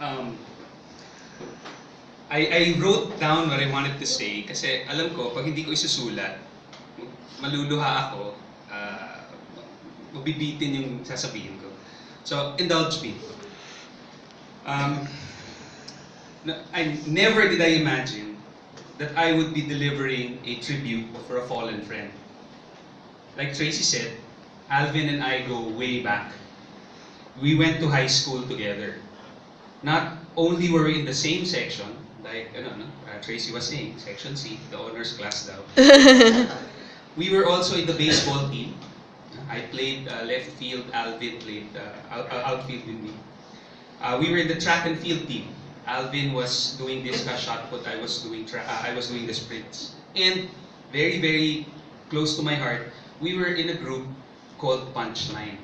Um, I wrote down what I wanted to say kasi alam ko, pag hindi ko isusulat, maluluha ako, mabibitin yung sasabihin ko. So, indulge me. Never did I imagine that I would be delivering a tribute for a fallen friend. Like Tracy said, Alvin and I go way back. We went to high school together. Not only were we in the same section, like Tracy was saying, section C, the honors class daw. We were also in the baseball team. I played left field, Alvin played outfield with me. We were in the track and field team. Alvin was doing discus shot put, I was doing the sprints. And very, very close to my heart, we were in a group called Punchline.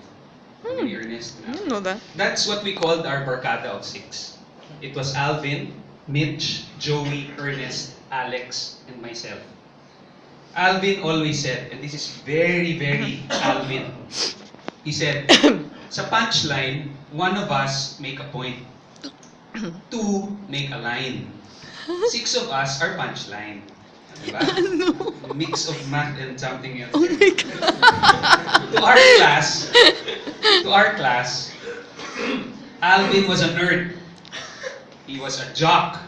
Ernest. I didn't know that. That's what we called our barkada of 6. It was Alvin, Mitch, Joey, Ernest, Alex, and myself. Alvin always said, and this is very, very Alvin, he said, sa punchline, one of us make a point, 2 make a line, 6 of us are punchline. Diba? No. A mix of math and something else. Oh my God. To our class, Alvin was a nerd. He was a jock.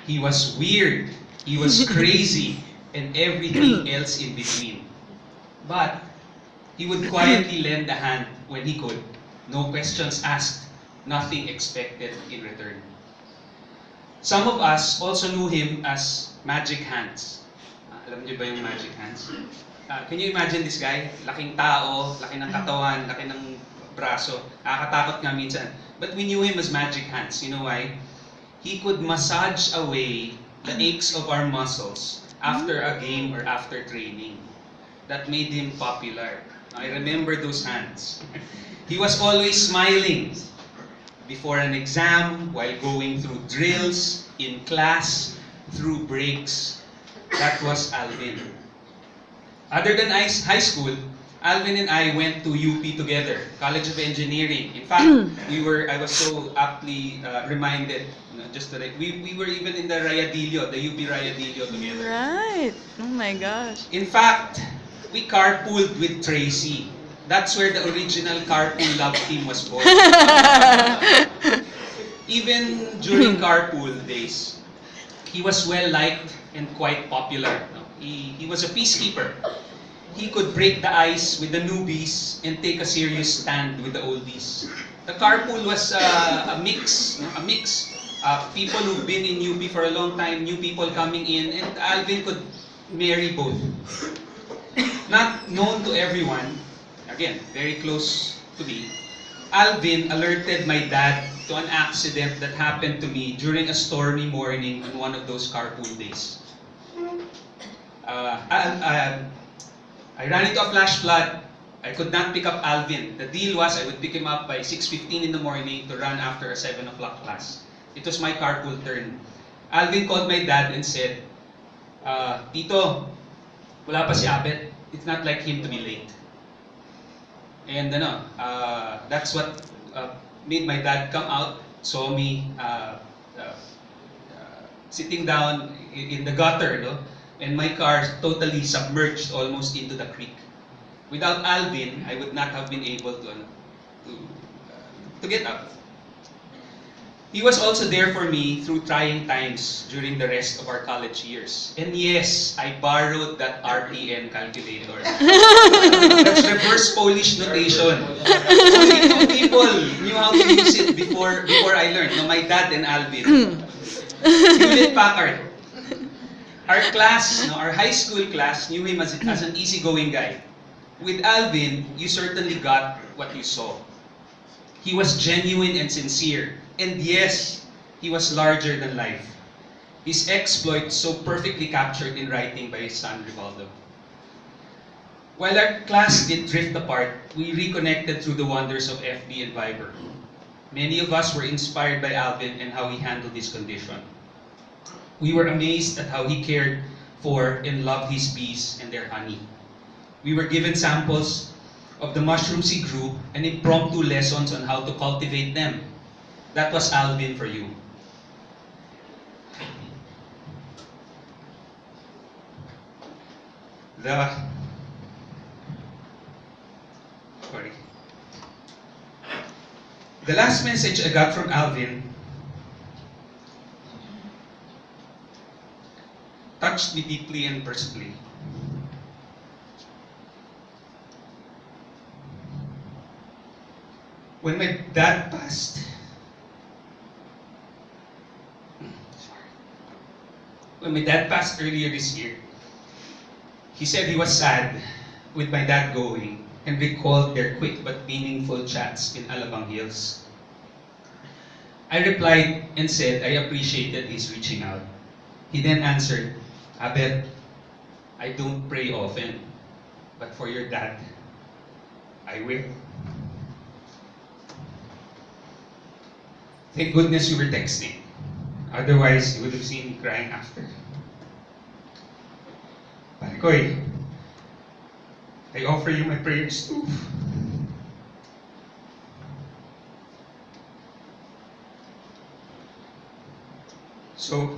He was weird. He was crazy. And everything else in between. But he would quietly lend a hand when he could. No questions asked. Nothing expected in return. Some of us also knew him as Magic Hands. Alam niyo ba yung Magic Hands? Can you imagine this guy? Laking tao, laki ng katawan, laki ng braso. Nakakatakot nga minsan. But we knew him as Magic Hands. You know why? He could massage away the aches of our muscles after a game or after training. That made him popular. I remember those hands. He was always smiling before an exam, while going through drills, in class, through breaks. That was Alvin. Other than high school, Alvin and I went to UP together, College of Engineering. In fact, I was so aptly reminded, just that we were even in the Rayadillo, the UP Rayadillo together. Right. Oh my gosh. In fact, we carpooled with Tracy. That's where the original carpool love team was born. Even during carpool days, he was well liked and quite popular. He was a peacekeeper. He could break the ice with the newbies and take a serious stand with the oldies. The carpool was a mix. People who've been in UP for a long time, new people coming in, and Alvin could marry both. Not known to everyone, again, very close to me, Alvin alerted my dad to an accident that happened to me during a stormy morning on one of those carpool days. I ran into a flash flood. I could not pick up Alvin. The deal was I would pick him up by 6:15 in the morning to run after a 7 o'clock class. It was my carpool turn. Alvin called my dad and said, Tito, wala pa si Abet. It's not like him to be late. And that's what made my dad come out, saw me sitting down in the gutter, and my car totally submerged almost into the creek. Without Alvin, I would not have been able to get up. He was also there for me through trying times during the rest of our college years. And yes, I borrowed that RPN calculator. That's reverse Polish notation. Only 2 people knew how to use it before I learned. No, my dad and Alvin. Hewlett Packard. Our class, our high school class, knew him as an easygoing guy. With Alvin, you certainly got what you saw. He was genuine and sincere. And yes, he was larger than life. His exploits so perfectly captured in writing by his son Rivaldo. While our class did drift apart, we reconnected through the wonders of FB and Viber. Many of us were inspired by Alvin and how he handled his condition. We were amazed at how he cared for and loved his bees and their honey. We were given samples of the mushrooms he grew and impromptu lessons on how to cultivate them. That was Alvin for you. The sorry. The last message I got from Alvin touched me deeply and personally. When my dad passed, earlier this year, he said he was sad with my dad going and recalled their quick but meaningful chats in Alabang Hills. I replied and said I appreciated his reaching out. He then answered, Abel, I don't pray often, but for your dad, I will. Thank goodness you were texting. Otherwise, you would have seen me crying after. Parikoy, I offer you my prayers too. So,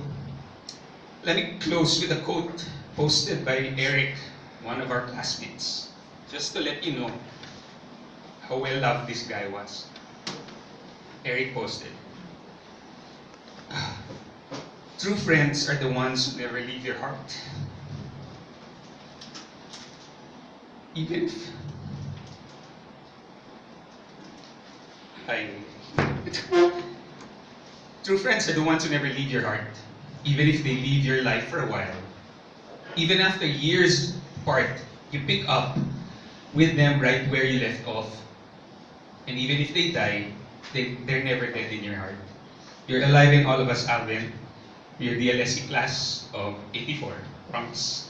let me close with a quote posted by Eric, one of our classmates, just to let you know how well loved this guy was. Eric posted, true friends are the ones who never leave your heart. Even if true friends are the ones who never leave your heart, even if they leave your life for a while. Even after years apart, you pick up with them right where you left off. And even if they die, they're never dead in your heart. You're alive in all of us, Alvin. Your DLSE class of 84. Promise.